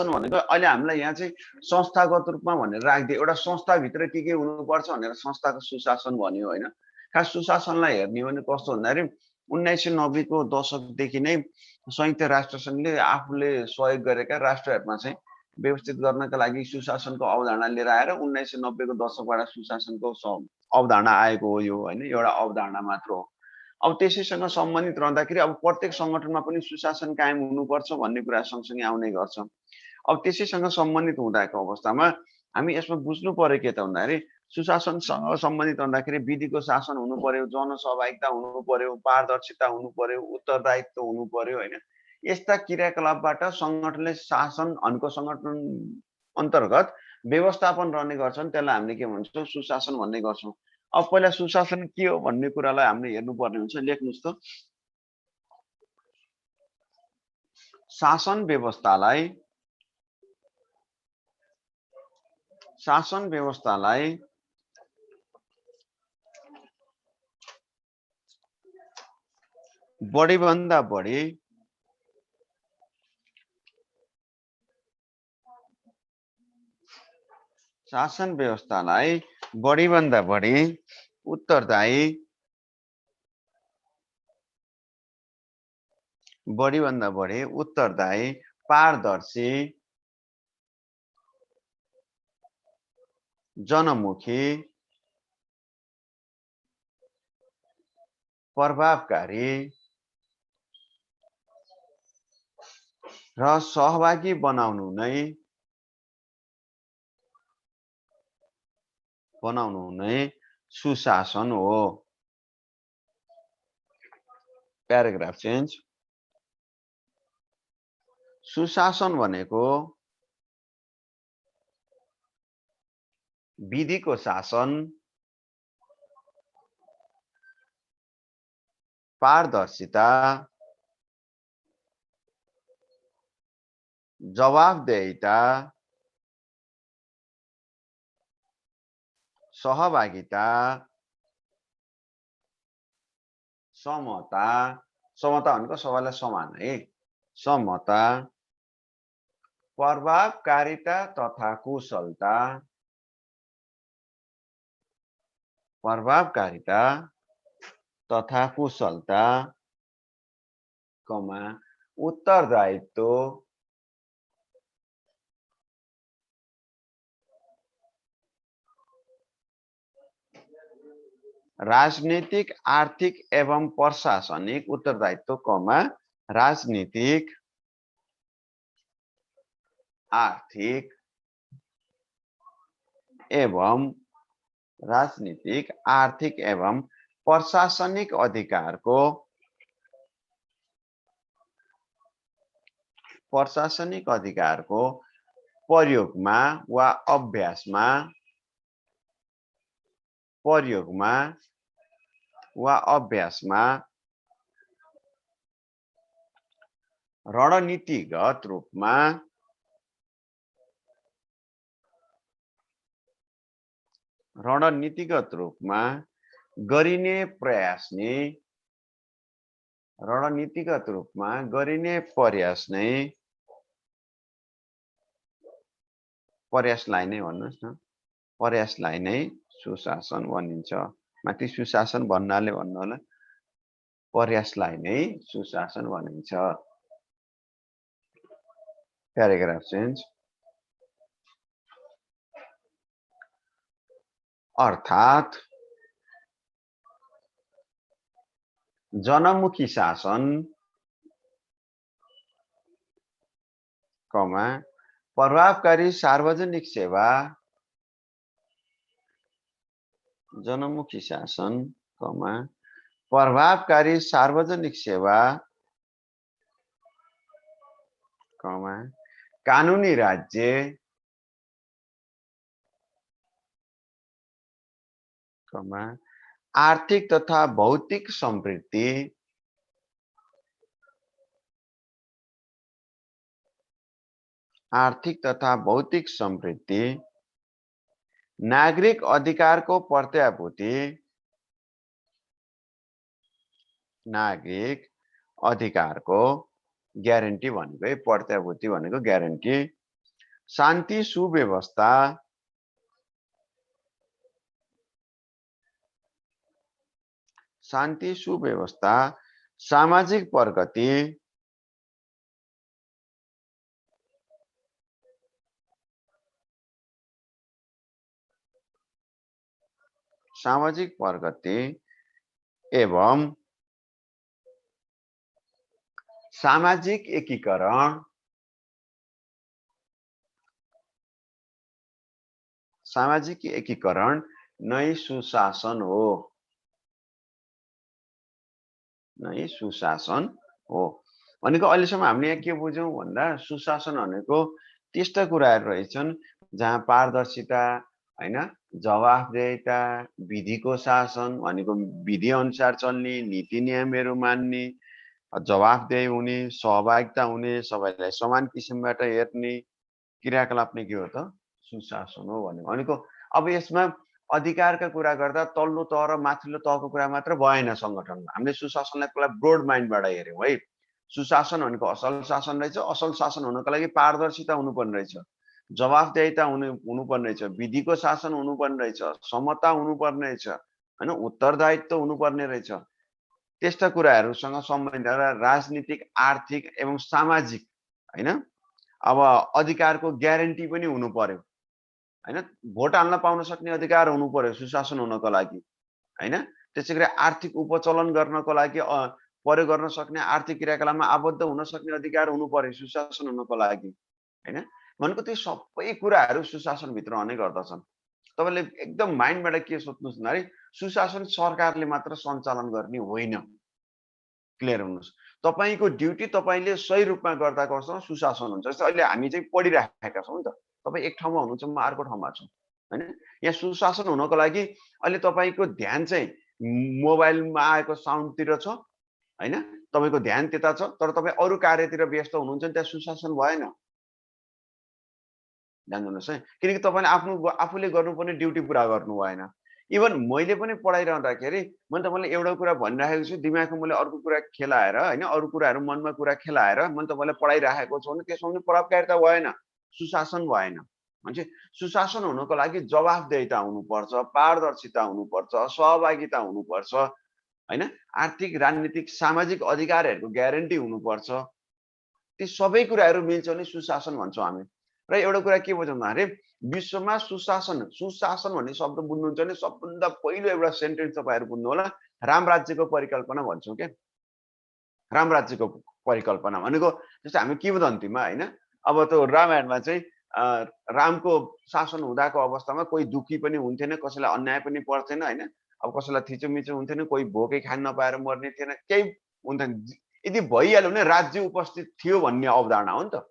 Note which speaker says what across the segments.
Speaker 1: भनेको अहिले हामीलाई यहाँ चाहिँ संस्थागत रूपमा भनेर राखिदियो। एउटा संस्थाभित्र के हुनुपर्छ भनेर संस्थाको सुशासन भन्यो होइन। खास सुशासनलाई हेर्ने हो भने कस्तो भन्दाखेरि 1990 को दशकदेखि नै संयुक्त राष्ट्र सङ्घले आफूले सहयोग गरेका राष्ट्रहरूमा चाहिँ व्यवस्थित गर्नका लागि सुशासनको अवधारणा लिएर आएर 1990 को दशकबाट सुशासनको अवधारणा आएको हो यो होइन। एउटा अवधारणा मात्र हो। अब त्यसैसँग सम्बन्धित रहँदाखेरि अब प्रत्येक सङ्गठनमा पनि सुशासन कायम हुनुपर्छ भन्ने कुरा सँगसँगै आउने गर्छ। अब त्यसैसँग सम्बन्धित हुँदाको अवस्थामा हामी यसमा बुझ्नु पर्यो के त भन्दाखेरि सुशासनसँग सम्बन्धित हुँदाखेरि विधिको शासन हुनु पर्यो, जनसहभागिता हुनु पर्यो, पारदर्शिता हुनु पर्यो, उत्तरदायित्व हुनु पर्यो होइन। यस्ता क्रियाकलापबाट सङ्गठनले शासन हनको सङ्गठन अन्तर्गत व्यवस्थापन रहने गर्छन्। त्यसलाई हामीले के भन्छौँ सुशासन भन्ने गर्छौँ। अब पहिला सुशासन के हो भन्ने कुरालाई हामीले हेर्नुपर्ने हुन्छ। लेख्नुहोस् त, शासन व्यवस्थालाई बढीभन्दा बढी उत्तरदायी, पारदर्शी, जनमुखी, प्रभावकारी र सहभागी बनाउनु नै सुशासन हो। Paragraph change. सुशासन भनेको विधिको शासन, पारदर्शिता, जवाफदेहिता, सहभागिता, समता भनेको सबैलाई समान है, समता, प्रभावकारिता तथा कुशलता, उत्तरदायित्व, राजनीतिक, आर्थिक एवं प्रशासनिक उत्तरदायित्व, राजनीतिक, आर्थिक एवं प्रशासनिक अधिकारको प्रयोगमा वा अभ्यासमा रणनीतिगत रूपमा गरिने प्रयास नै प्रयासलाई नै भन्नुहोस् न, प्रयासलाई नै सुशासन भनिन्छ। माथि सुशासन भन्नाले भन्नु होला, प्रयासलाई नै सुशासन भनिन्छ। Paragraph change. अर्थात् जनमुखी शासन, प्रभावकारी सार्वजनिक सेवा, प्रभावकारी सार्वजनिक सेवा, कानुनी राज्य, आर्थिक तथा भौतिक समृद्धि, नागरिक अधिकारको प्रत्याभूति, ग्यारेन्टी भनेको, प्रत्याभूति भनेको ग्यारेन्टी, शान्ति सुव्यवस्था सामाजिक प्रगति एवं सामाजिक एकीकरण नै सुशासन हो। भनेको अहिलेसम्म हामीले यहाँ के बुझ्यौं भन्दा सुशासन भनेको त्यस्ता कुराहरू रहेछन् जहाँ पारदर्शिता, हैन, जवाफदेहिता, विधिको शासन भनेको विधि अनुसार चल्ने, नीति नियमहरू मान्ने, जवाफदेही हुने, सहभागिता हुने, सबैलाई समान किसिमबाट हेर्ने क्रियाकलाप नै के हो त? सुशासन हो भनेको। अब यसमा अधिकारका कुरा गर्दा तल्लो तह र माथिल्लो तहको कुरा मात्र भएन सङ्गठनमा। हामीले सुशासनलाई पहिला ब्रोड माइन्डबाट हेर्यौँ है। सुशासन भनेको असल शासन रहेछ। असल शासन हुनको लागि पारदर्शिता हुनुपर्ने रहेछ, जवाफदेहिता हुनुपर्ने रहेछ, विधिको शासन हुनुपर्ने रहेछ, समता हुनुपर्ने रहेछ, हैन, उत्तरदायित्व हुनुपर्ने रहेछ। त्यस्ता कुराहरूसँग सम्बन्धित राजनीतिक, आर्थिक एवं सामाजिक, हैन, अब अधिकारको ग्यारेन्टी पनि हुनु पर्यो, हैन। भोट हाल्न पाउन सक्ने अधिकार हुनु पर्यो सुशासन हुनको लागि, हैन। त्यसैगरी आर्थिक उपचलन गर्नको लागि प्रयोग गर्न सक्ने, आर्थिक क्रियाकलापमा आबद्ध हुन सक्ने अधिकार हुनु पर्यो सुशासन हुनको लागि, हैन। भनेको त्यो सबै कुराहरू सुशासनभित्र हुने गर्दछन्। तपाईँले एकदम माइन्डबाट के सोच्नुहोस् भन्दाखेरि सुशासन सरकारले मात्र सञ्चालन गर्ने होइन। क्लियर हुनुहोस्। तपाईँको ड्युटी तपाईँले सही रूपमा गर्दा गर्छ सुशासन हुन्छ। जस्तै अहिले हामी चाहिँ पढिराखेका छौँ नि त। तपाईँ एक ठाउँमा हुनुहुन्छ, म अर्को ठाउँमा छु, हैन। यहाँ सुशासन हुनको लागि अहिले तपाईँको ध्यान चाहिँ मोबाइलमा आएको साउन्डतिर छ, हैन। तपाईँको ध्यान त्यता छ, तर तपाईँ अरू कार्यतिर व्यस्त हुनुहुन्छ नि, त्यहाँ सुशासन भएन। ध्यान दिनुहोस् है। किनकि तपाईँले आफूले गर्नुपर्ने ड्युटी पुरा गर्नु भएन। इभन मैले पनि पढाइरहँदाखेरि मैले तपाईँलाई एउटा कुरा भनिराखेको छु, दिमागमा मैले अर्को कुरा खेलाएर, हैन, अरू कुराहरू मनमा कुरा खेलाएर मैले तपाईँलाई पढाइराखेको छु भने त्यसमा पनि प्रभावकारिता भएन, सुशासन भएन। भनेपछि सुशासन हुनको लागि जवाफदेहिता हुनुपर्छ, पारदर्शिता हुनुपर्छ, सहभागिता हुनुपर्छ, हैन, आर्थिक, राजनीतिक, सामाजिक अधिकारहरूको ग्यारेन्टी हुनुपर्छ। ती सबै कुराहरू मिल्छ भने सुशासन भन्छौँ हामी। र एउटा कुरा के बुझौँ भन्दाखेरि विश्वमा सुशासन भन्ने शब्द बुझ्नुहुन्छ भने सबभन्दा पहिलो एउटा सेन्टेन्स तपाईँहरू बुझ्नु होला, राम राज्यको परिकल्पना भन्छौँ क्या। राम राज्यको परिकल्पना भनेको जस्तै हामी किंवदन्तीमा, हैन, अब त्यो रामायणमा चाहिँ रामको शासन हुँदाको अवस्थामा कोही दुःखी पनि हुन्थेन, कसैलाई अन्याय पनि पर्थेन, हैन। अब कसैलाई थिचोमिचो हुन्थेन, कोही भोकै खान नपाएर मर्ने थिएन, केही हुन्थेन। यदि भइहाल्यो भने राज्य उपस्थित थियो भन्ने अवधारणा हो नि त।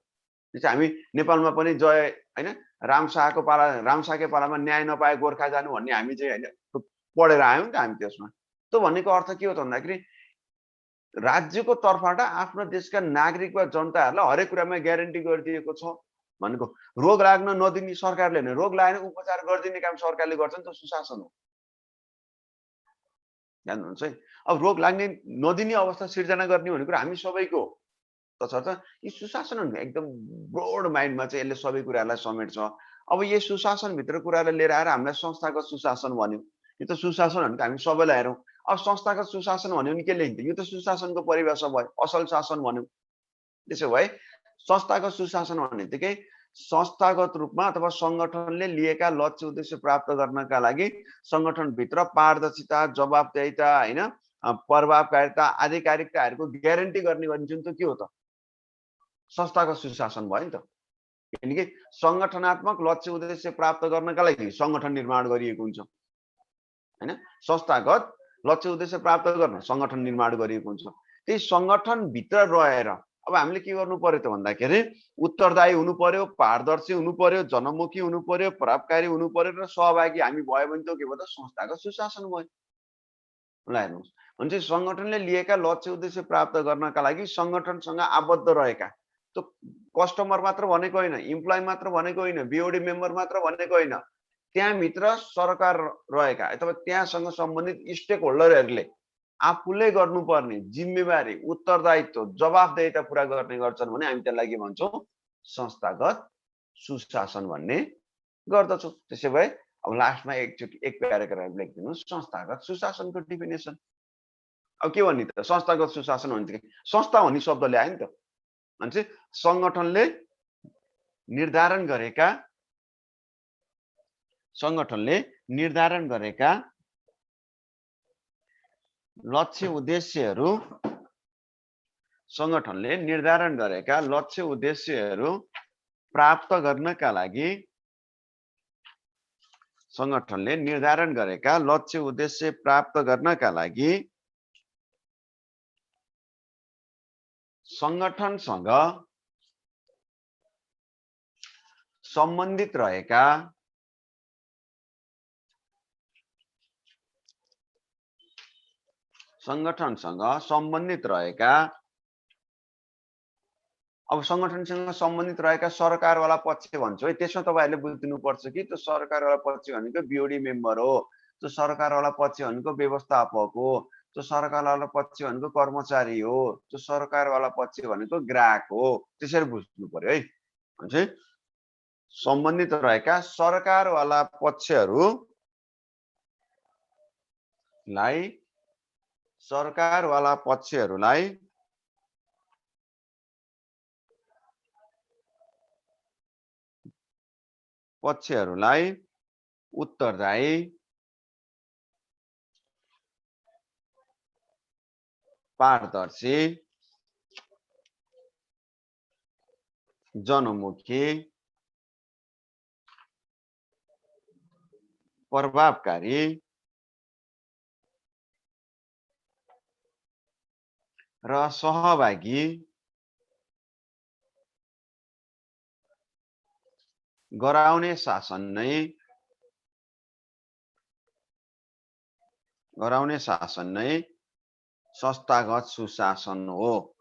Speaker 1: जस्तै हामी नेपालमा पनि हैन, रामशाहकै पालामा न्याय नपाए गोर्खा जानु भन्ने हामी चाहिँ, हैन, पढेर आयौँ नि त हामी त्यसमा। त्यो भन्नेको अर्थ के हो त भन्दाखेरि राज्यको तर्फबाट आफ्नो देशका नागरिक वा जनताहरूलाई हरेक कुरामा ग्यारेन्टी गरिदिएको छ भनेको। रोग लाग्न नदिने सरकारले होइन, रोग लागेर उपचार गरिदिने काम सरकारले गर्छ नि त, सुशासन हो। ध्यान दिनुहोस् है। अब रोग लाग्ने नदिने अवस्था सिर्जना गर्ने भन्ने कुरा हामी सबैको हो। तसर्थ यी सुशासन एकदम ब्रोड माइन्डमा चाहिँ यसले सबै कुराहरूलाई समेट्छ। अब यही सुशासनभित्र कुरालाई लिएर आएर हामीलाई संस्थागत सुशासन भन्यो। यो त सुशासन भनेको हामी सबैलाई हेरौँ। अब संस्थागत सुशासन भन्यो भने के लेखिन्छ? यो त सुशासनको परिभाषा भयो, असल शासन भन्यो। त्यसो भए संस्थागत सुशासन भन्ने बित्तिकै संस्थागत रूपमा अथवा सङ्गठनले लिएका लक्ष्य उद्देश्य प्राप्त गर्नका लागि सङ्गठनभित्र पारदर्शिता, जवाफदेहिता, हैन, प्रभावकारिता, आधिकारिकताहरूको ग्यारेन्टी गर्ने जुन त के हो त? संस्थागत सुशासन भयो नि त। किनकि सङ्गठनात्मक लक्ष्य उद्देश्य प्राप्त गर्नका लागि सङ्गठन निर्माण गरिएको हुन्छ, हैन। संस्थागत लक्ष्य उद्देश्य प्राप्त गर्न सङ्गठन निर्माण गरिएको हुन्छ। त्यही सङ्गठनभित्र रहेर अब हामीले के गर्नु पर्यो त भन्दाखेरि उत्तरदायी हुनु पर्यो, पारदर्शी हुनु पर्यो, जनमुखी हुनु पर्यो, प्रभावकारी हुनु पर्यो र सहभागी हामी भयो भने त के भयो त? संस्थागत सुशासन भयो। ल हेर्नुहोस्, भने चाहिँ सङ्गठनले लिएका लक्ष्य उद्देश्य प्राप्त गर्नका लागि सङ्गठनसँग आबद्ध रहेका, त्यो कस्टमर मात्र भनेको होइन, इम्प्लोइ मात्र भनेको होइन, बिओडी मेम्बर मात्र भनेको होइन, त्यहाँभित्र सरकार रहेका अथवा त्यहाँसँग सम्बन्धित स्टेक होल्डरहरूले आफूले गर्नुपर्ने जिम्मेवारी, उत्तरदायित्व, जवाफदेहिता पुरा गर्ने गर्छन् भने हामी त्यसलाई के भन्छौँ? संस्थागत सुशासन भन्ने गर्दछौँ। त्यसै भए अब लास्टमा एकचोटि एक प्याराग्राफ लेखिदिनुहोस् संस्थागत सुशासनको डेफिनेसन। अब के भन्ने त संस्थागत सुशासन भन्छ कि संस्था भन्ने शब्द ल्यायो नि त। भन्छ सङ्गठनले निर्धारण गरेका लक्ष्य उद्देश्यहरू प्राप्त गर्नका लागि सङ्गठनसँग सम्बन्धित रहेका अब सङ्गठनसँग सम्बन्धित रहेका सरकारवाला पक्ष भन्छ है। त्यसमा तपाईहरुले बुझ्दिनुपर्छ कि त्यो सरकारवाला पक्ष भनेको बिओडी मेम्बर हो, त्यो सरकारवाला पक्ष भनेको व्यवस्थापक हो, त्यो सरकारवाला पक्ष भनेको कर्मचारी हो, त्यो सरकारवाला पक्ष भनेको ग्राहक हो। त्यसरी बुझ्नु पर्यो है। भन्छ सम्बन्धित रहेका सरकारवाला पक्षहरूलाई उत्तरदायी, पारदर्शी, जनमुखी, प्रभावकारी र सहभागी गराउने शासन नै संस्थागत सुशासन हो।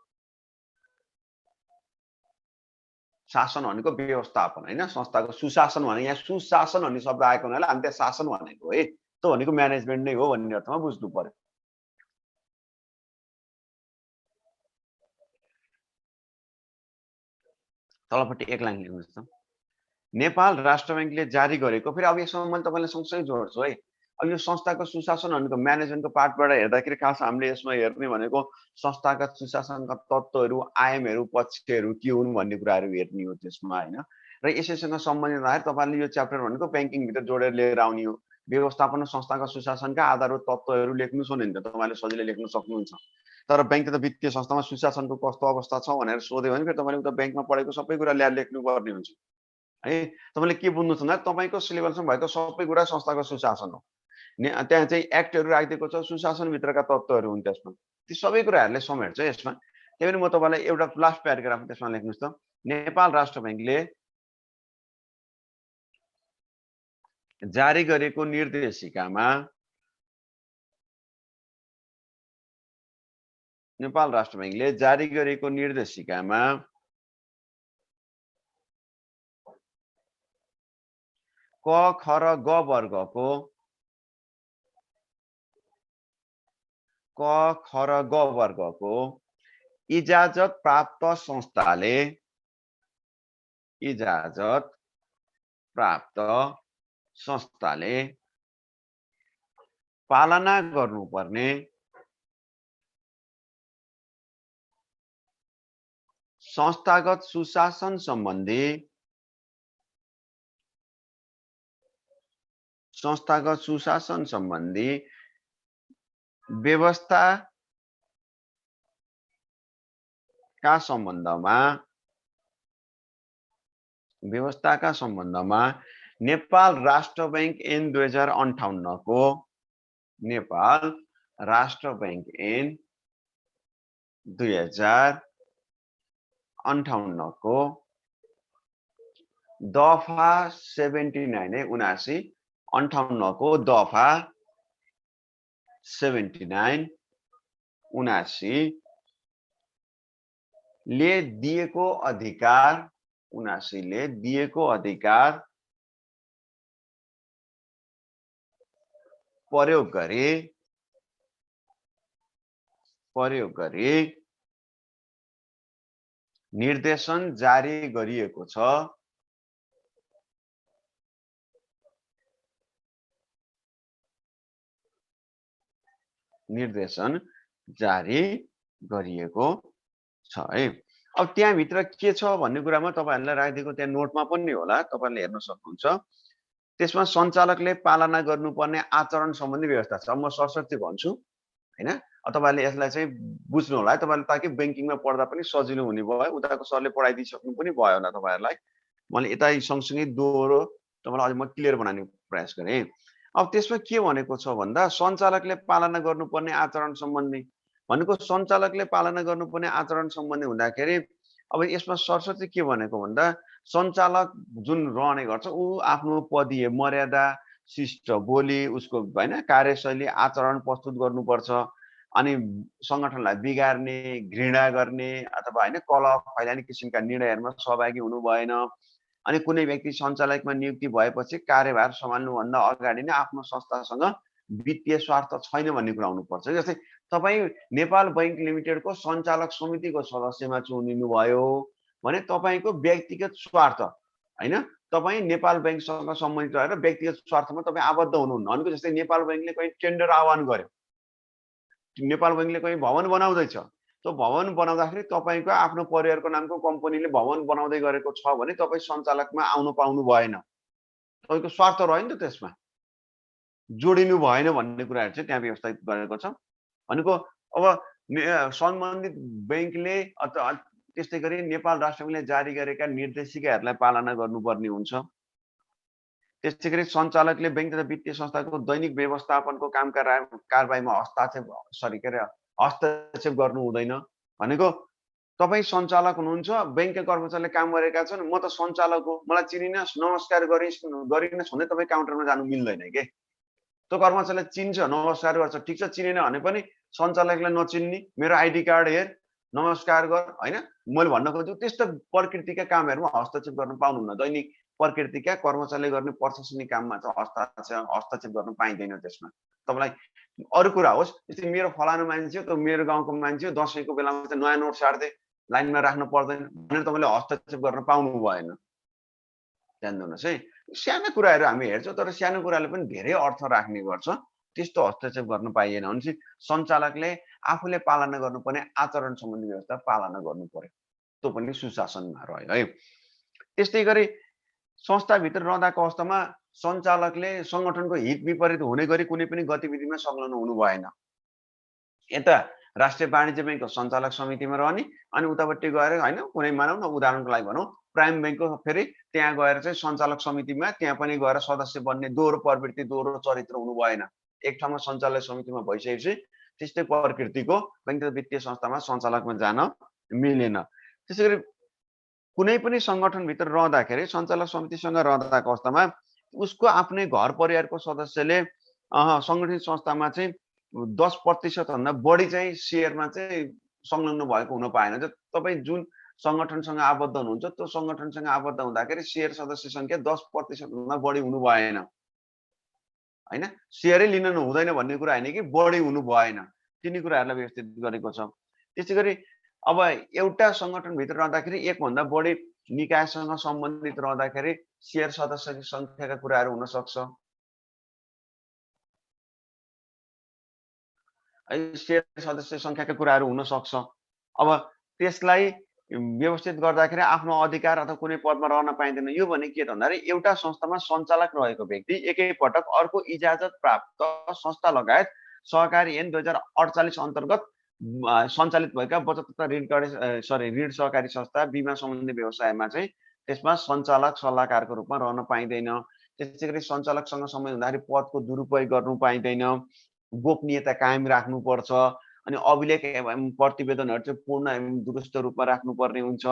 Speaker 1: शासन भनेको व्यवस्थापन हैन, संस्थाको सुशासन भने यहाँ सुशासन भन्ने शब्द आएको हुनाले हामी त्यहाँ शासन भनेको है। त्यो भनेको म्यानेजमेन्ट नै हो भन्ने अर्थमा बुझ्नु पर्यो। तलपट्टि एक लाइन लेख्नुहोस् त। नेपाल राष्ट्र बैंकले जारी गरेको, फेरि अब यसमा मैले तपाईलाई सँगसँगै जोड्छु है। अब यो संस्थाको सुशासन भनेको म्यानेजमेन्टको पार्टबाट हेर्दाखेरि खास हामीले यसमा हेर्ने भनेको संस्थागत सुशासनका तत्त्वहरू, आयामहरू, पक्षहरू के हुन् भन्ने कुराहरू हेर्ने हो त्यसमा हैन। र यसैसँग सम्बन्धित हुँदाखेरि तपाईले यो च्याप्टर भनेको बैंकिङ भित्र जोडेर लिएर आउने हो। व्यवस्थापन र संस्थागत सुशासनका आधारभूत तत्त्वहरू लेख्नुस् भने त तपाईले सजिलै लेख्न सक्नुहुन्छ। तर बैंक तथा वित्तीय संस्थामा सुशासनको कस्तो अवस्था छ भनेर सोध्यो भने फेरि तपाईले उता बैंकमा पढेको सबै कुरा ल्याएर लेख्नुपर्ने हुन्छ है। तपाईले के बुझ्नु छ भन्दा तपाईको सिलेबसमा भएको सबै कुरा संस्थाको सुशासन हो। त्यहाँ चाहिँ एक्टहरू राखिदिएको छ, सुशासनभित्रका तत्त्वहरू हुन् त्यसमा। ती सबै कुराहरूले समेट्छ यसमा। त्यही पनि म तपाईलाई एउटा लास्ट प्याराग्राफ त्यसमा लेख्नुस् त। नेपाल राष्ट्र बैंकले जारी गरेको निर्देशिकामा क, ख र ग वर्गको इजाजत प्राप्त संस्थाले पालना गर्नुपर्ने संस्थागत सुशासन सम्बन्धी व्यवस्थाका सम्बन्धमा नेपाल राष्ट्र बैंक ऐन 2058 को दफा 79 59 को दफा 79 79 ले दिएको अधिकार प्रयोग गरी निर्देशन जारी गरिएको छ निर्देशन जारी गरिएको छ है। अब त्यहाँभित्र के छ भन्ने कुरामा तपाईँहरूलाई राखिदिएको त्यहाँ नोटमा पनि होला, तपाईँले हेर्न सक्नुहुन्छ। त्यसमा सञ्चालकले पालना गर्नुपर्ने आचरण सम्बन्धी व्यवस्था छ। म सरसर्ती भन्छु हैन। तपाईँहरूले यसलाई चाहिँ बुझ्नु होला है, तपाईँले ताकि बैंकिङमा पढ्दा पनि सजिलो हुने भयो, उताको सरले पढाइदिइसक्नु पनि भयो होला तपाईँहरूलाई। मैले यता सँगसँगै दोहोरो तपाईँलाई अझ म क्लियर बनाउने प्रयास गरेँ। अब त्यसमा के भनेको छ भन्दा सञ्चालकले पालना गर्नुपर्ने आचरण सम्बन्धी भनेको सञ्चालकले पालना गर्नुपर्ने आचरण सम्बन्धी हुँदाखेरि अब यसमा सरसर्ती के भनेको भन्दा सञ्चालक जुन रहने गर्छ ऊ आफ्नो पदीय मर्यादा, शिष्ट बोली, उसको हैन कार्यशैली, आचरण प्रस्तुत गर्नुपर्छ। अनि सङ्गठनलाई बिगार्ने, घृणा गर्ने अथवा हैन कलह फैलाउने किसिमका निर्णयहरूमा सहभागी हुनु भएन। अनि कुनै व्यक्ति सञ्चालकमा नियुक्ति भएपछि कार्यभार सम्हाल्नुभन्दा अगाडि नै आफ्नो संस्थासँग वित्तीय स्वार्थ छैन भन्ने कुरा हुनुपर्छ। जस्तै तपाईँ नेपाल बैंक लिमिटेडको सञ्चालक समितिको सदस्यमा चुनिनुभयो भने तपाईँको व्यक्तिगत स्वार्थ हैन, तपाईँ नेपाल बैंकसँग सम्बन्धित रहेर व्यक्तिगत स्वार्थमा तपाईँ आबद्ध हुनुहुन्न। भनेको जस्तै नेपाल बैंकले कहीँ टेन्डर आह्वान गर्यो, नेपाल बैंकले कहीँ भवन बनाउँदैछ, त्यो भवन बनाउँदाखेरि तपाईँको आफ्नो परिवारको नामको कम्पनीले भवन बनाउँदै गरेको छ भने तपाईँ सञ्चालकमा आउनु पाउनु भएन। तपाईँको स्वार्थ रह्यो नि त त्यसमा, जोडिनु भएन भन्ने कुराहरू चाहिँ त्यहाँ व्यवस्थित गरेको छ। भनेको अब सम्बन्धित बैंकले अथवा त्यस्तै गरी नेपाल राष्ट्र बैंकले जारी गरेका निर्देशिकाहरूलाई पालना गर्नुपर्ने हुन्छ। त्यसै गरी सञ्चालकले बैंक तथा वित्तीय संस्थाको दैनिक व्यवस्थापनको कामका कारबाहीमा हस्तक्षेप गर्नु हुँदैन। भनेको तपाईँ सञ्चालक हुनुहुन्छ, बैंकका कर्मचारीले काम गरेका छन्, म त सञ्चालक हो, मलाई चिनिनस्, नमस्कार गरिनस् भन्दै तपाईँ काउन्टरमा जानु मिल्दैन के। त्यो कर्मचारीले चिन्छ, नमस्कार गर्छ, ठिक छ, चिनेन भने पनि सञ्चालकलाई नचिन्ने, मेरो आइडी कार्ड हेर, नमस्कार गर हैन। मैले भन्न खोजेको त्यस्तो प्रकृतिका कामहरूमा हस्तक्षेप गर्न पाउनुहुन्न। दैनिक प्रकृतिका कर्मचारीले गर्ने प्रशासनिक काममा चाहिँ हस्तक्षेप गर्न पाइँदैन त्यसमा। तपाईँलाई अरू कुरा होस्, जस्तै मेरो फलानु मान्छे हो, त्यो मेरो गाउँको मान्छे हो, दसैँको बेलामा चाहिँ नयाँ नोट साट्दै लाइनमा राख्नु पर्दैन भनेर तपाईँले हस्तक्षेप गर्न पाउनु भएन। ध्यान दिनुहोस् है, सानो कुराहरू हामी हेर्छौँ तर सानो कुराले पनि धेरै अर्थ राख्ने गर्छ। त्यस्तो हस्तक्षेप गर्न पाइएन भनेपछि सञ्चालकले आफूले पालना गर्नुपर्ने आचरण सम्बन्धी व्यवस्था पालना गर्नु पर्यो, त्यो पनि सुशासनमा रह्यो है। त्यस्तै गरी संस्थाभित्र रहँदाको अवस्थामा सञ्चालकले सङ्गठनको हित विपरीत हुने गरी कुनै पनि गतिविधिमा संलग्न हुनु भएन। यता राष्ट्रिय वाणिज्य बैंकको सञ्चालक समितिमा रहने अनि उतापट्टि गएर हैन कुनै मानौँ न उदाहरणको लागि भनौँ प्राइम बैंकको फेरि त्यहाँ गएर चाहिँ सञ्चालक समितिमा त्यहाँ पनि गएर सदस्य बन्ने दोहोरो प्रवृत्ति, दोहोरो चरित्र हुनु भएन। एक ठाउँमा सञ्चालक समितिमा भइसकेपछि त्यस्तै प्रकृतिको बैंक तथा वित्तीय संस्थामा सञ्चालकमा जान मिलेन। त्यसै गरी कुनै पनि सङ्गठनभित्र रहँदाखेरि सञ्चालक समितिसँग रहँदाको अवस्थामा उसको आफ्नै घर परिवारको सदस्यले सङ्गठित संस्थामा चाहिँ 10% भन्दा बढी चाहिँ सेयरमा चाहिँ संलग्न भएको हुन पाएन। तपाईँ जुन सङ्गठनसँग आबद्ध हुनुहुन्छ त्यो सङ्गठनसँग आबद्ध हुँदाखेरि सेयर सदस्य सङ्ख्या 10% भन्दा बढी हुनु भएन हैन। सेयरै लिन हुँदैन भन्ने कुरा हैन कि बढी हुनु भएन, तिनी कुराहरूलाई व्यवस्थित गरेको छ। त्यसै गरी अब एउटा सङ्गठनभित्र रहँदाखेरि एकभन्दा बढी निकायसँग सम्बन्धित रहँदाखेरि सेयर सदस्यको सङ्ख्याका कुराहरू हुन सक्छ। सेयर सदस्य सङ्ख्याका कुराहरू हुन सक्छ। अब त्यसलाई व्यवस्थित गर्दाखेरि आफ्नो अधिकार अथवा कुनै पदमा रहन पाइँदैन। यो भने के त भन्दाखेरि एउटा संस्थामा सञ्चालक रहेको व्यक्ति एकैपटक अर्को इजाजत प्राप्त संस्था लगायत सहकारी ऐन 2048 अन्तर्गत सञ्चालित भएका बचत तथा ऋण सहकारी संस्था, बिमा सम्बन्धी व्यवसायमा चाहिँ त्यसमा सञ्चालक सल्लाहकारको रूपमा रहन पाइँदैन। त्यसै गरी सञ्चालकसँग सम्बन्धित हुँदाखेरि पदको दुरुपयोग गर्नु पाइँदैन, गोपनीयता कायम राख्नुपर्छ। अनि अभिलेख एवं प्रतिवेदनहरू चाहिँ पूर्ण एवं दुरुस्त रूपमा राख्नुपर्ने हुन्छ,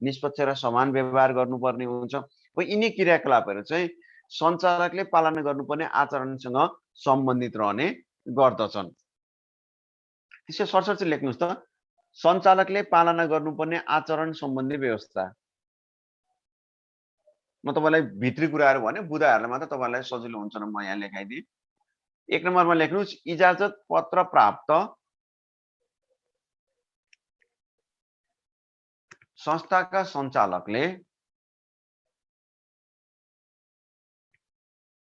Speaker 1: निष्पक्ष र समान व्यवहार गर्नुपर्ने हुन्छ। यिनी क्रियाकलापहरू चाहिँ सञ्चालकले पालना गर्नुपर्ने आचरणसँग सम्बन्धित रहने गर्दछन्। त्यसै सरसर चाहिँ लेख्नुहोस् त, सञ्चालकले पालना गर्नुपर्ने आचरण सम्बन्धी व्यवस्था। म तपाईँलाई भित्री कुराहरू भने बुदाहरूलाई मात्र तपाईँलाई सजिलो हुन्छ म यहाँ लेखाइदिएँ। 1 नम्बरमा लेख्नुहोस्, इजाजत पत्र प्राप्त संस्थाका सञ्चालकले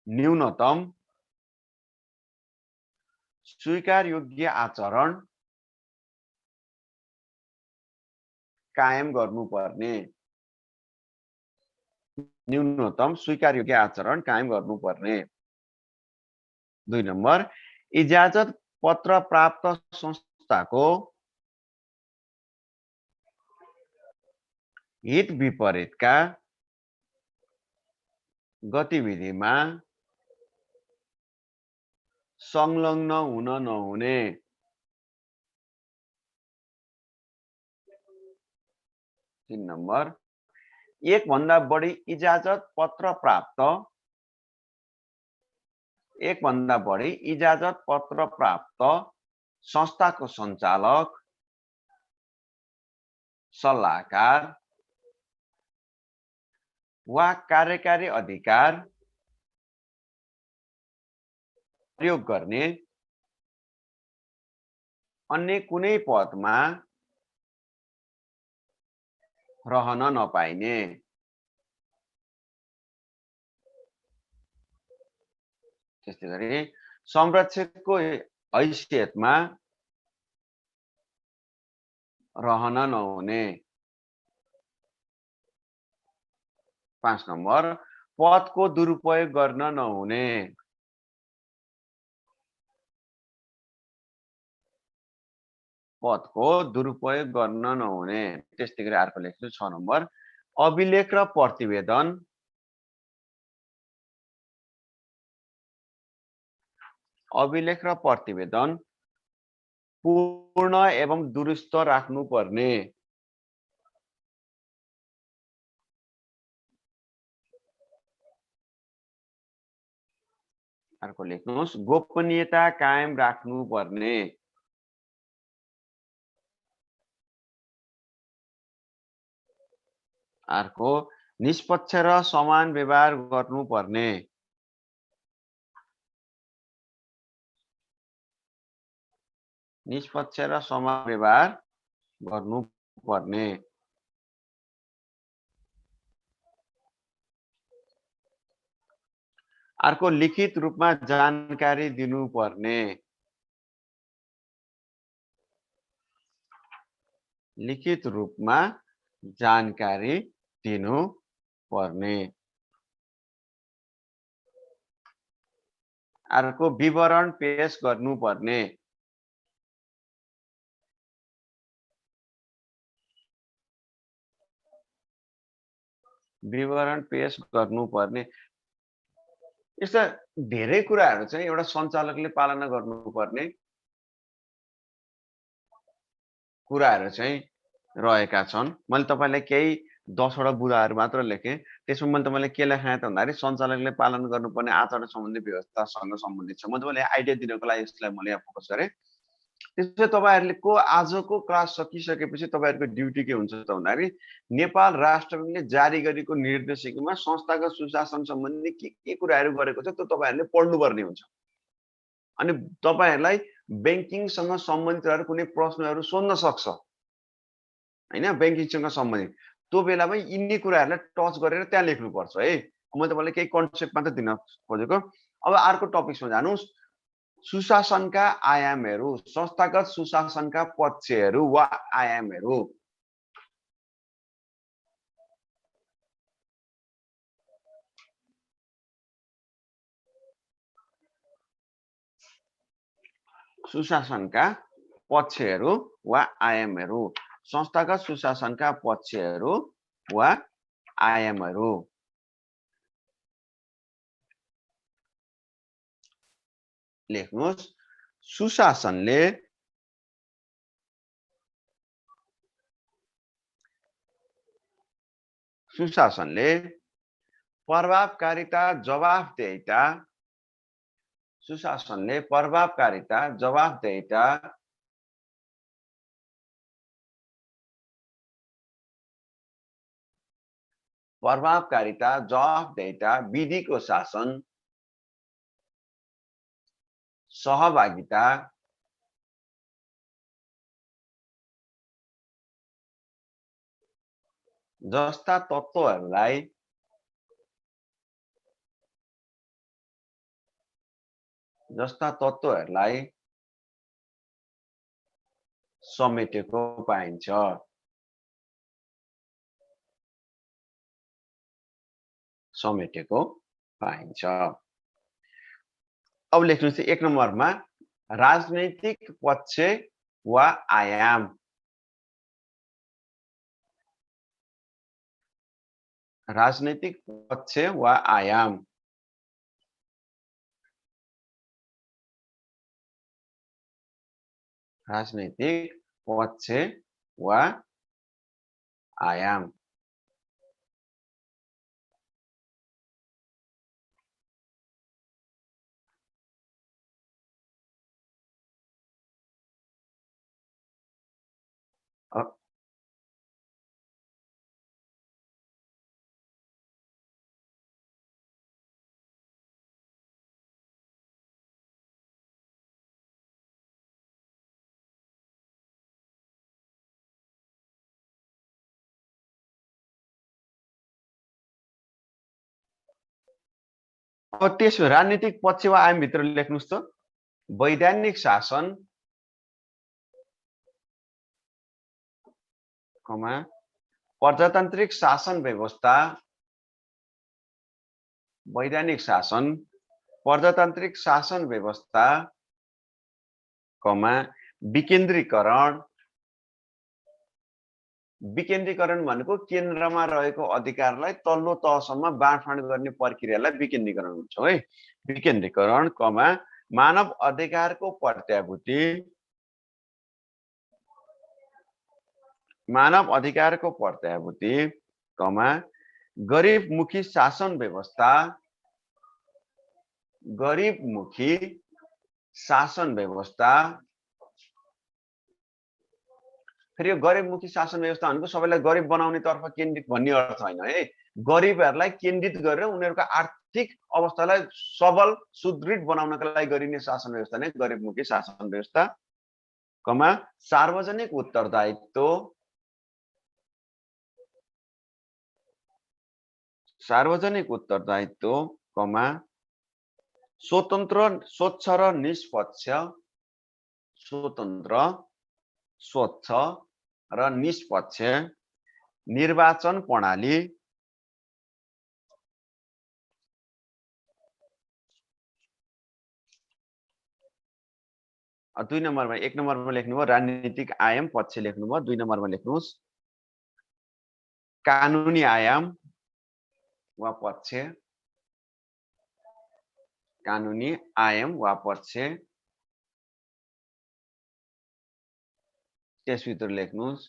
Speaker 1: न्यूनतम स्वीकार योग्य आचरण कायम गर्नुपर्ने। न्यूनतम स्वीकार योग्य आचरण कायम गर्नुपर्ने। 2 नम्बर, इजाजत पत्र प्राप्त संस्थाको हित विपरीतका गतिविधिमा संलग्न हुन नहुने। 3 नम्बर, एक भन्दा बढी इजाजत पत्र प्राप्त संस्थाको सञ्चालक, सल्लाहकार वा कार्यकारी अधिकार प्रयोग गर्ने अन्य कुनै पदमा रहन नपाइने। त्यस्तै गरी संरक्षकको हैसियतमा रहन नहुने। 5 नम्बर, पदको दुरुपयोग गर्न नहुने। पदको दुरुपयोग गर्न नहुने। त्यस्तै गरी अर्को लेख्छु 6 नम्बर, अभिलेख र प्रतिवेदन पूर्ण एवं दुरुस्त राख्नुपर्ने। अर्को लेख्नुहोस्, गोपनीयता कायम राख्नुपर्ने। अर्को, निष्पक्ष र समान व्यवहार गर्नुपर्ने। निष्पक्ष र समान व्यवहार गर्नुपर्ने। अर्को, लिखित रूपमा जानकारी दिनुपर्ने। लिखित रूपमा जानकारी दिनुपर्ने। अर्को, विवरण पेश गर्नुपर्ने। विवरण पेश गर्नुपर्ने। यस्ता धेरै कुराहरू चाहिँ एउटा सञ्चालकले पालना गर्नुपर्ने कुराहरू चाहिँ रहेका छन्। मैले तपाईलाई केही 10 वटा बुँदाहरू मात्र लेखेँ। त्यसमा मैले तपाईलाई के लेखाएँ त भन्दाखेरि सञ्चालकले पालन गर्नुपर्ने आचरण सम्बन्धी व्यवस्थासँग सम्बन्धित छ। म तपाईँलाई आइडिया दिनको लागि यसलाई मैले यहाँ फोकस गरेँ। त्यसपछि तपाईँहरूको आजको क्लास सकिसकेपछि तपाईँहरूको ड्युटी के हुन्छ त भन्दाखेरि नेपाल राष्ट्र ब्याङ्कले जारी गरेको निर्देशिकामा संस्थागत सुशासन सम्बन्धी के कुराहरू गरेको छ त्यो तपाईँहरूले पढ्नुपर्ने हुन्छ। अनि तपाईँहरूलाई बैंकिङसँग सम्बन्धित रहेर कुनै प्रश्नहरू सोध्न सक्छ हैन, बैंकिङसँग सम्बन्धित। त्यो बेलामा यिनी कुराहरूलाई टच गरेर त्यहाँ लेख्नुपर्छ है। म तपाईँलाई केही कन्सेप्ट मात्र दिन खोजेको। अब अर्को टपिकमा जानुस्। सुशासनका आयामहरू, संस्थागत सुशासनका पक्षहरू वा आयामहरू। सुशासनका पक्षहरू वा आयामहरू। संस्थागत सुशासनका पक्षहरू वा आयामहरू। लेख्नुहोस्, सुशासनले प्रभावकारिता, जवाफदेहिता, सुशासनले प्रभावकारिता, जवाफदेहिता, विधिको शासन, सहभागिता, जस्ता तत्त्वहरूलाई समेटेको पाइन्छ। समेटेको पाइन्छ। अब लेख्नुहोस् 1 नम्बरमा राजनैतिक पक्ष वा आयाम। राजनैतिक पक्ष वा आयाम। राजनैतिक पक्ष वा आयाम। अब त्यसो राजनीतिक पक्ष वा आयाम भित्र लेख्नुस् त वैधानिक शासन कमा प्रजातान्त्रिक शासन व्यवस्था। वैधानिक शासन प्रजातान्त्रिक शासन व्यवस्था कमा विकेन्द्रीकरण। विकेन्द्रीकरण भनेको केन्द्रमा रहेको अधिकारलाई तल्लो तहसम्म बाँडफाँड गर्ने प्रक्रियालाई विकेन्द्रीकरण भन्छ है। विकेन्द्रीकरण कमा मानव अधिकारको प्रत्याभूति। मानव अधिकारको प्रत्याभूति कमा गरिबमुखी शासन व्यवस्था। गरिबमुखी शासन व्यवस्था। फेरि यो गरिबमुखी शासन व्यवस्था भनेको सबैलाई गरिब बनाउने तर्फ केन्द्रित भन्ने अर्थ होइन है। गरिबहरूलाई केन्द्रित गरेर उनीहरूको आर्थिक अवस्थालाई सबल सुदृढ बनाउनका लागि गरिने शासन व्यवस्था नै गरिबमुखी शासन व्यवस्था कमा सार्वजनिक उत्तरदायित्व। सार्वजनिक उत्तरदायित्व कमा स्वतन्त्र स्वच्छ र निष्पक्ष। स्वतन्त्र स्वच्छ र निष्पक्ष निर्वाचन प्रणाली। 2 नम्बरमा 1 नम्बरमा लेख्नुभयो राजनीतिक आयाम पक्ष लेख्नुभयो। 2 नम्बरमा लेख्नुहोस् कानुनी आयाम वा पक्ष। कानुनी आयाम वा पक्ष। त्यसभित्र लेख्नुहोस्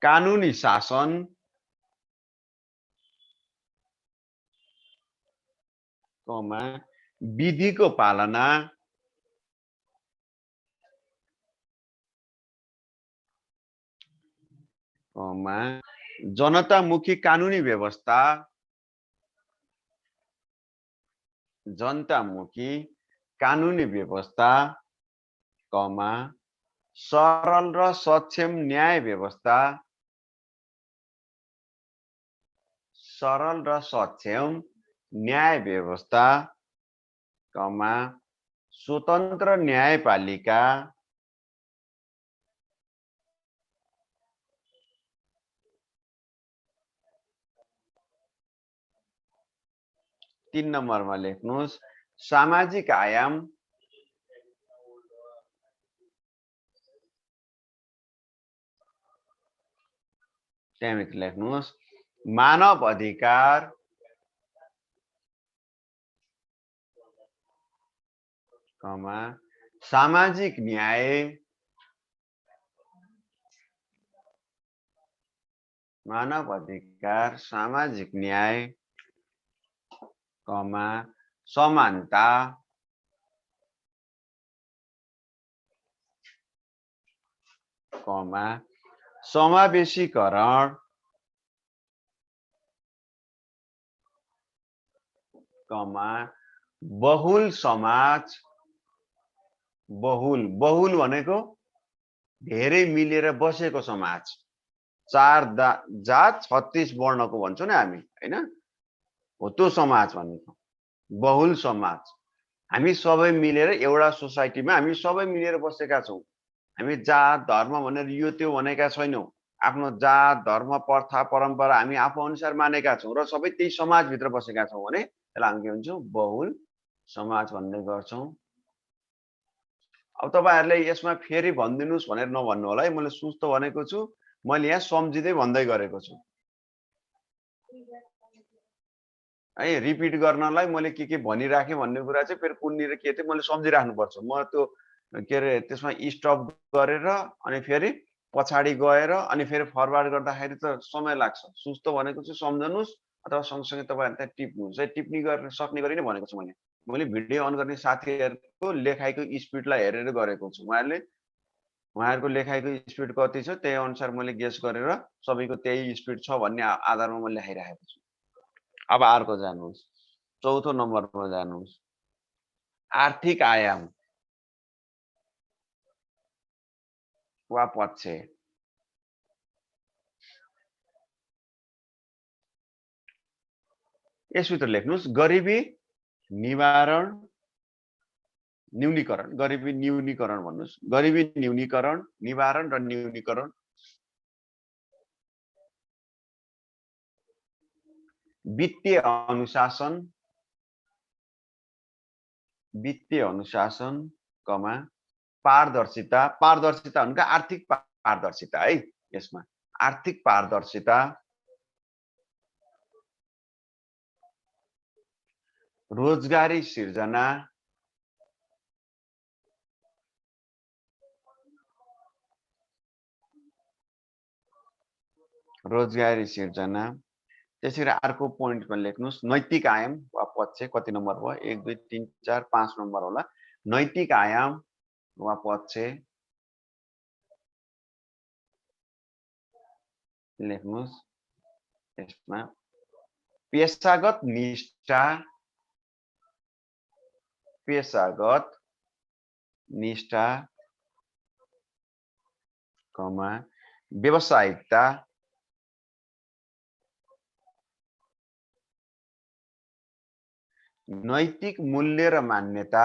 Speaker 1: कानुनी शासन कमा विधिको पालना। कमा जनतामुखी कानुनी व्यवस्था। जनतामुखी कानुनी व्यवस्था कमा सरल र सक्षम न्याय व्यवस्था। सरल र सक्षम न्याय व्यवस्था कमा स्वतन्त्र न्यायपालिका। 3 नम्बरमा लेख्नुहोस् सामाजिक आयाम। त्यहाँभित्र लेख्नुहोस् मानव अधिकार कमा सामाजिक न्याय। मानव अधिकार सामाजिक न्याय कमा समानता। कमा समावेशीकरण कमा बहुल समाज। बहुल बहुल भनेको धेरै मिलेर बसेको समाज। 4 जात 36 वर्णको भन्छौँ नि हामी हैन, हो त्यो समाज भनेको बहुल समाज। हामी सबै मिलेर एउटा सोसाइटीमा हामी सबै मिलेर बसेका छौँ। हामी जात धर्म भनेर यो त्यो भनेका छैनौँ। आफ्नो जात धर्म प्रथा परम्परा हामी आफू अनुसार मानेका छौँ र सबै त्यही समाजभित्र बसेका छौँ भने त्यसलाई हामी के भन्छौँ बहुल समाज भन्ने गर्छौँ। अब तपाईहरुले यसमा फेरि भनिदिनुस् भनेर नभन्नु होला है, मैले सुस्त भनेको छु, मैले यहाँ सम्झिँदै भन्दै गरेको छु है। रिपिट गर्नलाई मैले के भनिराखेँ भन्ने कुरा चाहिँ फेरि कुन्नी र के थियो मैले सम्झिराख्नुपर्छ। म त्यो के अरे त्यसमा स्टप गरेर अनि फेरि पछाडि गएर अनि फेरि फरवार्ड गर्दाखेरि त समय लाग्छ। सुस्तो भनेको चाहिँ सम्झनुस् अथवा सँगसँगै तपाईहरु त्यहाँ टिप्नुस् है। टिप्नी गर्न सक्ने गरी नै भनेको छु मैले। मैले भिडियो अन गर्ने साथीहरुको लेखाइको स्पिडलाई हेरेर गरेको छु। उहाँहरुको लेखाइको स्पिड कति छ त्यही अनुसार मैले गेस गरेर सबैको त्यही स्पिड छ भन्ने आधारमा मैले लेखाइराखेको छु। अब अर्को जान्नुस्। चौथो नम्बरमा जान्नुस्। आर्थिक आयाम वा पक्ष। यसभित्र लेख्नुस् गरिबी निवारण न्यूनीकरण। गरिबी न्यूनीकरण भन्नुस्। गरिबी न्यूनीकरण, निवारण र न्यूनीकरण। वित्तीय अनुशासन, कमा पारदर्शिता। पारदर्शिता भनेको आर्थिक पारदर्शिता है। यसमा आर्थिक पारदर्शिता, रोजगारी सिर्जना, रोजगारी सिर्जना। त्यसैगरी अर्को पोइन्टमा लेख्नुस् नैतिक आयाम वा पक्ष। कति नम्बर भयो? 1 2 3 4 5 नम्बर होला। नैतिक आयाम वा पक्ष लेख्नुस्। यसमा पेशागत निष्ठा, कमा व्यावसायिकता, नैतिक मूल्य र मान्यता,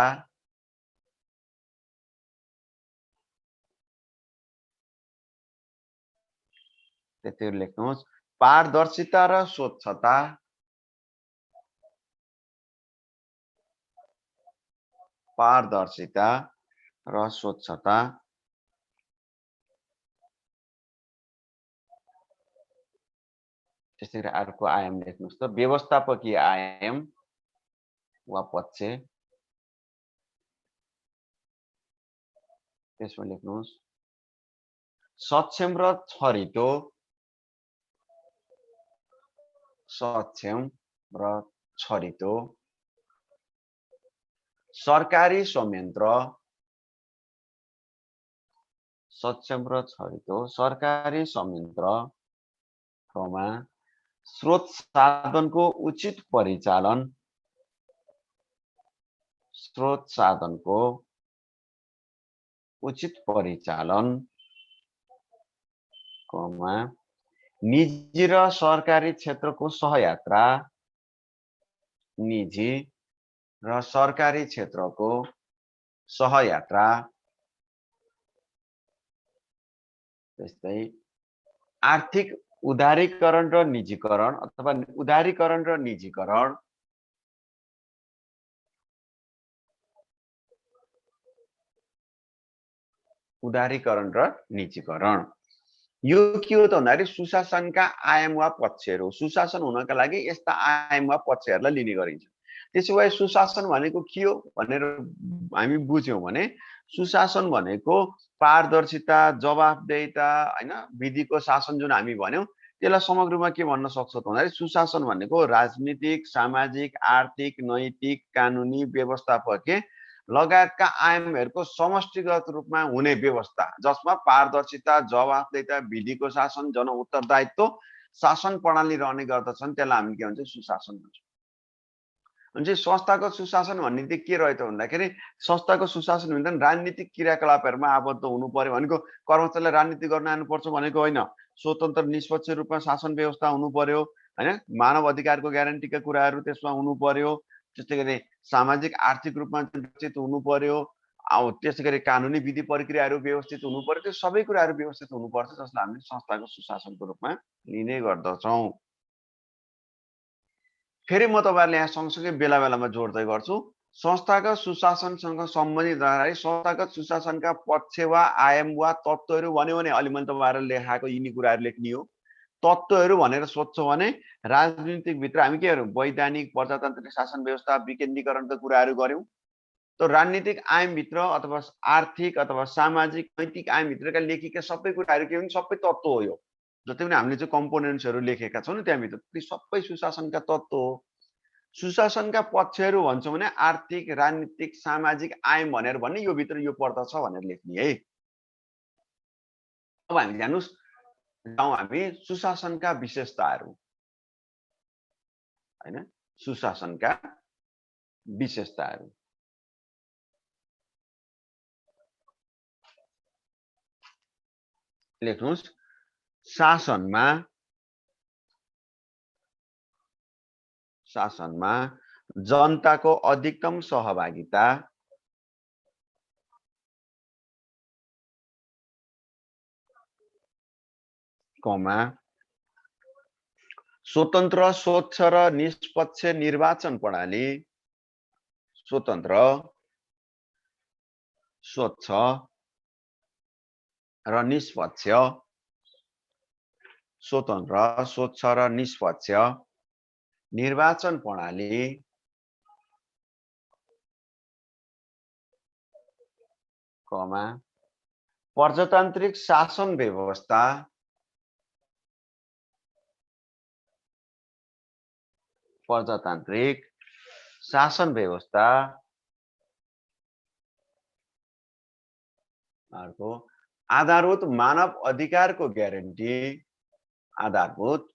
Speaker 1: त्यति लेख्नुहोस्। पारदर्शिता र स्वच्छता, पारदर्शिता र स्वच्छता। त्यसैगरी अर्को आयाम लेख्नुहोस् त व्यवस्थापकीय आयाम वा पक्ष। त्यसमा लेख्नुहोस् सक्षम र छरितो, सरकारी संयन्त्र, सक्षम र छरितो सरकारी संयन्त्र, स्रोत साधनको उचित परिचालन, स्रोत साधनको उचित परिचालन, निजी र सरकारी क्षेत्रको सहयात्रा, निजी र सरकारी क्षेत्रको सहयात्रा। त्यस्तै आर्थिक उदारीकरण र निजीकरण अथवा उदारीकरण र निजीकरण। उदारीकरण र निजीकरण यो के हो त भन्दाखेरि सुशासनका आयाम वा पक्षहरू। सुशासन हुनका लागि यस्ता आयाम वा पक्षहरूलाई लिने गरिन्छ। त्यसो भए सुशासन भनेको के हो भनेर हामी बुझ्यौं भने सुशासन भनेको पारदर्शिता, जवाफदेहिता हैन, विधिको शासन जुन हामी भन्यौं त्यसलाई समग्र रूपमा के भन्न सक्छौं त भन्दाखेरि सुशासन भनेको राजनीतिक, सामाजिक, आर्थिक, नैतिक, कानुनी, व्यवस्थापकीय लगायतका आयामहरूको समष्टिगत रूपमा हुने व्यवस्था जसमा पारदर्शिता, जवाफदेहिता, विधिको शासन, जनउत्तरदायित्व, शासन प्रणाली रहने गर्दछन्। त्यसलाई हामी के भन्छौं? सुशासन भन्छौं। अनि संस्थाको सुशासन भन्ने चाहिँ के रह्यो त भन्दाखेरि संस्थाको सुशासन भन्दा राजनीतिक क्रियाकलापहरुमा आबद्ध हुनु पर्यो भनेको कर्मचारीले राजनीति गर्न आउनुपर्छ भनेको होइन। स्वतन्त्र निष्पक्ष रूपमा शासन व्यवस्था हुनु पर्यो हैन। मानव अधिकारको ग्यारेन्टीका कुराहरू त्यसमा हुनु पर्यो। त्यस्तै गरी सामाजिक आर्थिक रूपमा सुरक्षित हुनु पर्यो। त्यसैगरी कानुनी विधि प्रक्रियाहरू व्यवस्थित हुनु पर्यो। त्यो सबै कुराहरू व्यवस्थित हुनुपर्छ जसलाई हामीले संस्थाको सुशासनको रूपमा लिने गर्दछौँ। फेरि म तपाईँहरूले यहाँ सँगसँगै बेला बेलामा जोड्दै गर्छु। संस्थागत सुशासनसँग सम्बन्धित रहँदाखेरि संस्थागत सुशासनका पक्ष वा आयाम वा तत्त्वहरू भन्यो भने अलि मैले तपाईँहरूले लेखाएको यिनी कुराहरू लेख्ने हो। तत्त्वहरू भनेर सोध्छौँ भने राजनीतिक भित्र हामी के गर्यौँ? वैधानिक प्रजातान्त्रिक शासन व्यवस्था विकेन्द्रीकरणका कुराहरू गर्यौँ। तो राजनीतिक आयामभित्र अथवा आर्थिक अथवा सामाजिक नैतिक आयामभित्रका लेखिएका सबै कुराहरू के हुन्? सबै तत्त्व हो। यो जति पनि हामीले चाहिँ कम्पोनेन्ट्सहरू लेखेका छौँ नि त्यहाँभित्र ती सबै सुशासनका तत्त्व हो। सुशासनका पक्षहरू भन्छौँ भने आर्थिक, राजनीतिक, सामाजिक आयाम भनेर भन्ने यो भित्र यो पर्दछ भनेर लेख्ने है। अब हामी जाउँ हामी सुशासनका विशेषताहरू हैन, सुशासनका विशेषताहरू लेख्नुस्। शासनमा जनताको अधिकतम सहभागिता, स्वतन्त्र, स्वच्छ र निष्पक्ष निर्वाचन प्रणाली, स्वतन्त्र, स्वच्छ र निष्पक्ष, स्वतन्त्र, स्वच्छ र निष्पक्ष निर्वाचन प्रणाली, प्रजातान्त्रिक शासन व्यवस्था, प्रजातान्त्रिक शासन व्यवस्था, अर्को आधारभूत मानव अधिकारको ग्यारेन्टी, आधारभूत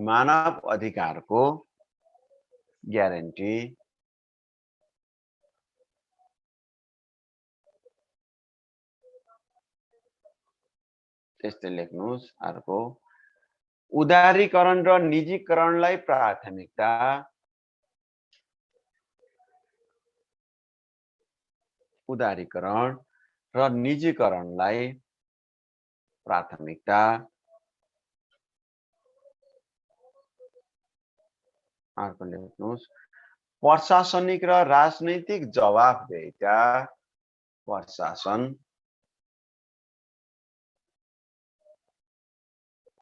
Speaker 1: मानव अधिकारको ग्यारेन्टी, त्यस्तै लेख्नुस्। अर्को उदारीकरण र निजीकरणलाई प्राथमिकता, उदारीकरण र निजीकरणलाई प्राथमिकता, अर्को लेख्नुस्। प्रशासनिक र राजनैतिक जवाफदेहिता, प्रशासन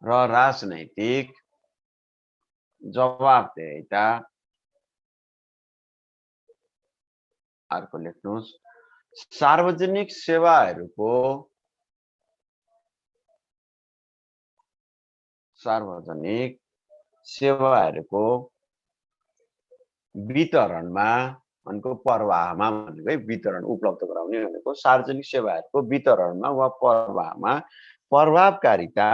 Speaker 1: र राजनैतिक जवाफदेहिता, अर्को लेख्नुस्। सार्वजनिक सेवाहरूको वितरणमा भनेको प्रवाहमा भनेको है, वितरण उपलब्ध गराउने भनेको सार्वजनिक सेवाहरूको वितरणमा वा प्रवाहमा प्रभावकारिता,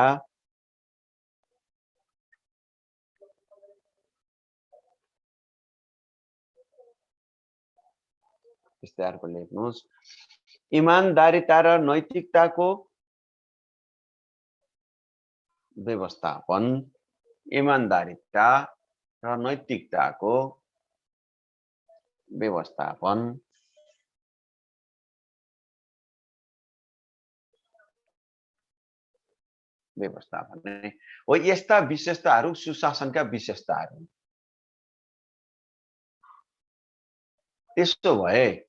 Speaker 1: त्यस्तै अर्को लेख्नुस्। इमानदारिता र नैतिकताको व्यवस्थापन, इमानदारिता र नैतिकताको व्यवस्थापन, हो। यस्ता विशेषताहरू सुशासनका विशेषताहरू। त्यसो भए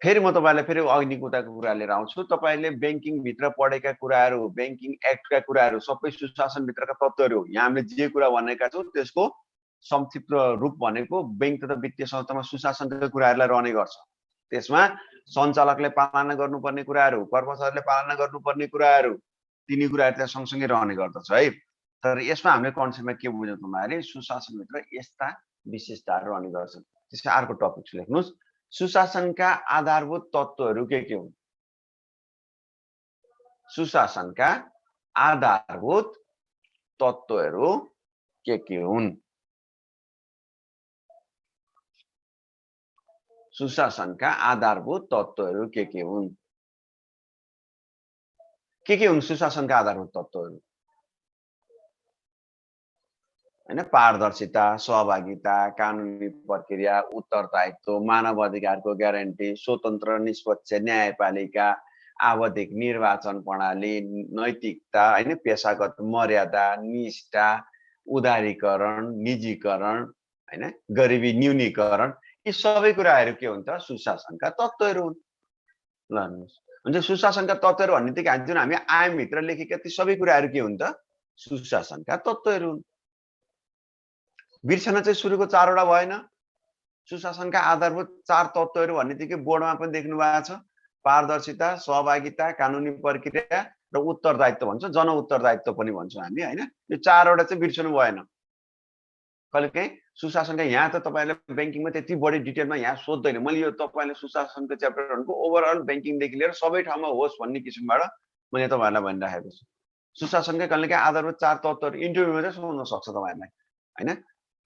Speaker 1: फेरि म तपाईलाई फेरि अग्निकुटाको कुरा लिएर आउँछु। तपाईले बैंकिङ भित्र पढेका कुराहरू, बैंकिङ एक्टका कुराहरू सबै सुशासन भित्रका तत्त्वहरू। यहाँ हामीले जे कुरा भनेका छौँ त्यसको संक्षिप्त रूप भनेको बैंक तथा वित्तीय संस्थामा सुशासनका कुराहरूलाई रहने गर्छ। त्यसमा सञ्चालकले पालना गर्नुपर्ने कुराहरू, कर्मचारीले पालना गर्नुपर्ने कुराहरू, तिनी कुराहरू त्यहाँ सँगसँगै रहने गर्दछ है। तर यसमा हामीले कन्सेप्टमा के बुझ्यौँ भन्दाखेरि सुशासनभित्र यस्ता विशेषताहरू रहने गर्छन्। त्यसको अर्को टपिक लेख्नुस्। सुशासनका आधारभूत तत्त्वहरू के हुन्? सुशासनका आधारभूत तत्त्वहरू के हुन्? सुशासनका आधारभूत तत्त्वहरू के हुन्? के हुन् सुशासनका आधारभूत तत्त्वहरू? होइन, पारदर्शिता, सहभागिता, कानुनी प्रक्रिया, उत्तरदायित्व, मानव अधिकारको ग्यारेन्टी, स्वतन्त्र निष्पक्ष न्यायपालिका, आवधिक निर्वाचन प्रणाली, नैतिकता, होइन, पेशागत मर्यादा, निष्ठा, उदारीकरण, निजीकरण, होइन, गरिबी न्यूनीकरण, यी सबै कुराहरू के हुन् त? सुशासनका तत्त्वहरू हुन्। ल हेर्नुहोस्, हुन्छ सुशासनका तत्त्वहरू भन्ने बित्तिकै जुन हामी आयामभित्र लेखेका ती सबै कुराहरू के हुन् त? सुशासनका तत्त्वहरू हुन्। बिर्सन चाहिँ सुरुको 4 वटा भएन। सुशासनका आधारभूत 4 तत्त्वहरू भन्ने बित्तिकै बोर्डमा पनि देख्नु भएको छ। पारदर्शिता, सहभागिता, कानुनी प्रक्रिया र उत्तरदायित्व भन्छ, जन उत्तरदायित्व पनि भन्छौँ हामी, होइन? यो 4 वटा चाहिँ बिर्सनु भएन। कहिलेकाहीँ सुशासनका यहाँ त तपाईँहरूले ब्याङ्किङमा त्यति बढी डिटेलमा यहाँ सोध्दैन। मैले यो तपाईँले सुशासनको च्याप्टर भनेको ओभरअल ब्याङ्किङदेखि लिएर सबै ठाउँमा होस् भन्ने किसिमबाट मैले तपाईँहरूलाई भनिराखेको छु। सुशासनकै कहिलेकाहीँ आधारभूत 4 तत्त्वहरू इन्टरभ्यूमा चाहिँ सोध्न सक्छ तपाईँहरूलाई, होइन?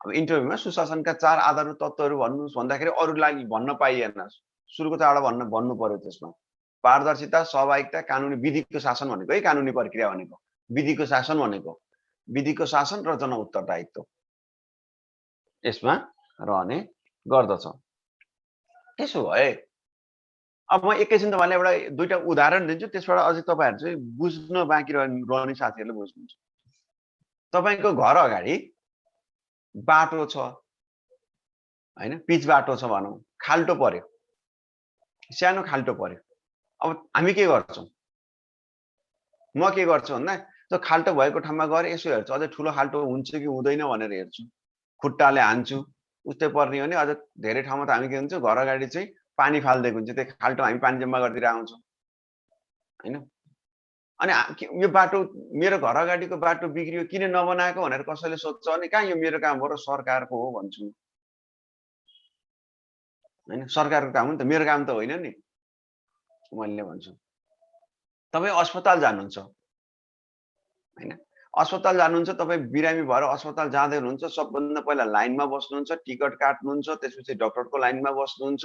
Speaker 1: अब इन्टरभ्यूमा सुशासनका 4 आधारभूत तत्त्वहरू भन्नुहोस् भन्दाखेरि अरूलाई भन्न पाइएन। सुरुको 4 वटा भन्नु पर्यो त्यसमा। पारदर्शिता, सहभागिता, कानुनी विधिको शासन भनेको है कानुनी प्रक्रिया भनेको। विधिको शासन भनेको। विधिको शासन र जन उत्तरदायित्व यसमा रहने गर्दछ। त्यसो भए अब म एकैछिन तपाईँलाई एउटा दुईटा उदाहरण दिन्छु, त्यसबाट अझै तपाईँहरू चाहिँ बुझ्न बाँकी रहने साथीहरूले बुझ्नुहुन्छ। तपाईँको घर अगाडि बाटो छ, होइन, पिच बाटो छ भनौँ, खाल्टो पर्यो, सानो खाल्टो पर्यो। अब हामी के गर्छौँ? म के गर्छु भन्दा त्यो खाल्टो भएको ठाउँमा गएर यसो हेर्छु, अझै ठुलो खाल्टो हुन्छ कि हुँदैन भनेर हेर्छु। खुट्टाले हान्छु, उस्तै पर्ने हो भने अझ धेरै ठाउँमा त हामी के भन्छौँ, घर अगाडि चाहिँ पानी फालिदिएको हुन्छ, त्यो खाल्टो हामी पानी जम्मा गरिदिएर आउँछौँ, होइन? अनि यो बाटो मेरो घर अगाडिको बाटो बिग्रियो किन नबनाएको भनेर कसैले सोध्छ भने कहाँ यो मेरो काम हो र सरकारको हो भन्छु, होइन? सरकारको काम हो नि त, मेरो काम त होइन नि, मैले भन्छु। तपाईँ अस्पताल जानुहुन्छ, होइन? अस्पताल जानुहुन्छ, तपाईँ बिरामी भएर अस्पताल जाँदै हुनुहुन्छ, सबभन्दा पहिला लाइनमा बस्नुहुन्छ, टिकट काट्नुहुन्छ, त्यसपछि डाक्टरको लाइनमा बस्नुहुन्छ,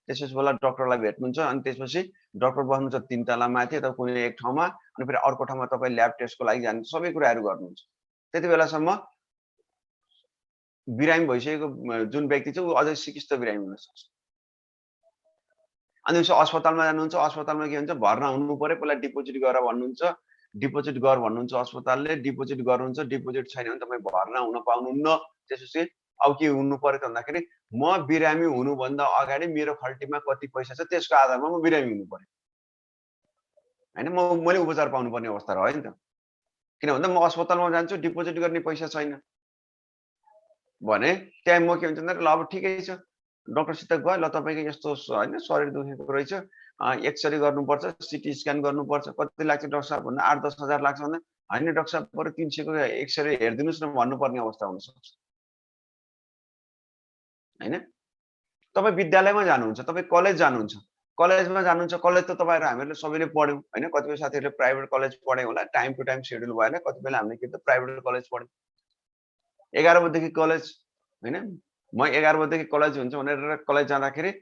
Speaker 1: त्यसपछि बेला डाक्टरलाई भेट्नुहुन्छ, अनि त्यसपछि डाक्टर बस्नुहुन्छ 3 तला माथि अथवा कुनै एक ठाउँमा, अनि फेरि अर्को ठाउँमा तपाईँ ल्याब टेस्टको लागि जानु, सबै कुराहरू गर्नुहुन्छ। त्यति बेलासम्म बिरामी भइसकेको जुन व्यक्ति छ ऊ अझै सिकिस्त बिरामी हुन सक्छ। अनि उसो अस्पतालमा जानुहुन्छ, अस्पतालमा के हुन्छ, भर्ना हुनु पर्यो, पहिला डिपोजिट गर भन्नुहुन्छ, डिपोजिट गर भन्नुहुन्छ अस्पतालले, डिपोजिट गर्नुहुन्छ, डिपोजिट छैन भने तपाईँ भर्ना हुन पाउनुहुन्न। त्यसपछि अब के हुनु पर्यो त भन्दाखेरि म बिरामी हुनुभन्दा अगाडि मेरो खल्टीमा कति पैसा छ त्यसको आधारमा म बिरामी हुनु पर्यो, होइन? मैले उपचार पाउनुपर्ने अवस्था रह्यो नि त। किन भन्दा म अस्पतालमा जान्छु, डिपोजिट गर्ने पैसा छैन भने त्यहाँ म के हुन्छ भन्दा ल अब ठिकै छ, डाक्टरसित गएँ, ल तपाईँको यस्तो होइन शरीर दुखेको रहेछ, एक्सरे गर्नुपर्छ, सिटी स्क्यान गर्नुपर्छ, कति लाग्छ डाक्टर साहब भन्दा 8-10 हजार लाग्छ भन्दा होइन डाक्टर साहब बरु 300 को एक्सरे हेरिदिनुहोस् न भन्नुपर्ने अवस्था हुनसक्छ, होइन? तपाईँ विद्यालयमा जानुहुन्छ, तपाईँ कलेज जानुहुन्छ, कलेजमा जानुहुन्छ, कलेज त तपाईँहरू हामीहरूले सबैले पढ्यौँ, होइन? कतिपय साथीहरूले प्राइभेट कलेज पढे होला, टाइम टु टाइम सेड्युल भएन, कतिपयले हामीले के त प्राइभेट कलेज पढ्यौँ। 11 बजेदेखि कलेज, होइन? म 11 बजेदेखि कलेज हुन्छ भनेर कलेज जाँदाखेरि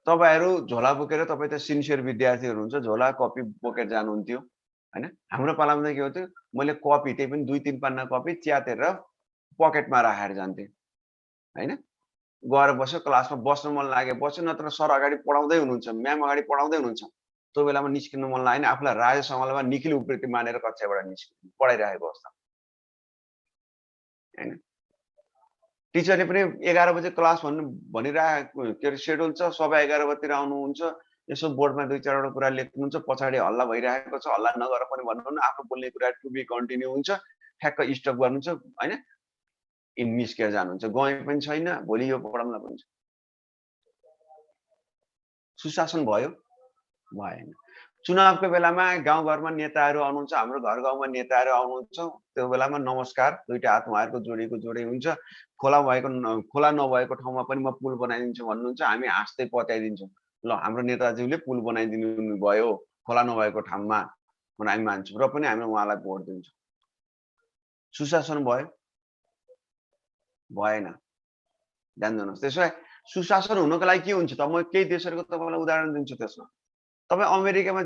Speaker 1: तपाईँहरू झोला बोकेर, तपाईँ त सिन्सियर विद्यार्थीहरू हुन्छ, झोला कपी बोकेर जानुहुन्थ्यो, होइन? हाम्रो पालामा चाहिँ के हुन्थ्यो, मैले कपी त्यही पनि 2-3 पन्ना कपी च्यातेर पकेटमा राखेर जान्थेँ, होइन? गएर बस्यो, क्लासमा बस्नु मन लाग्यो बस्यो, नत्र सर अगाडि पढाउँदै हुनुहुन्छ, म्याम अगाडि पढाउँदै हुनुहुन्छ, त्यो बेलामा निस्किनु मन लागेन, आफूलाई राजा समालमा निखिल उप्रेती मानेर कक्षाबाट निस्किनु पढाइरहेको अवस्था, होइन? टिचरले पनि 11 बजे क्लास भनिरहेको के अरे सेड्युल छ, सबै 11 बजेतिर आउनुहुन्छ, यसो बोर्डमा 2-4 वटा कुरा लेख्नुहुन्छ, पछाडि हल्ला भइरहेको छ, हल्ला नगर पनि भन्नुहुन्न, आफ्नो बोल्ने कुरा टु बी कन्टिन्यू हुन्छ, ठ्याक्क स्टप गर्नुहुन्छ, होइन? निस्केर जानुहुन्छ, गए पनि छैन, भोलि यो पढाउँला भन्छ। सुशासन भयो? भएन। चुनावको बेलामा गाउँघरमा नेताहरू आउनुहुन्छ, हाम्रो घर गाउँमा नेताहरू आउनुहुन्छ, त्यो बेलामा नमस्कार, दुईटा हात उहाँहरूको जोडिएको जोडै हुन्छ, खोला नभएको ठाउँमा पनि म पुल बनाइदिन्छु भन्नुहुन्छ, हामी हाँस्दै पत्याइदिन्छौँ। ल हाम्रो नेताज्यूले पुल बनाइदिनु भयो खोला नभएको ठाउँमा भनेर हामी मान्छौँ र पनि हामी उहाँलाई भोट दिन्छौँ। सुशासन भयो? भएन। ध्यान दिनुहोस्। त्यसो भए सुशासन हुनको लागि के हुन्छ त? म केही देशहरूको तपाईँलाई उदाहरण दिन्छु त्यसमा। तपाईँ अमेरिकामा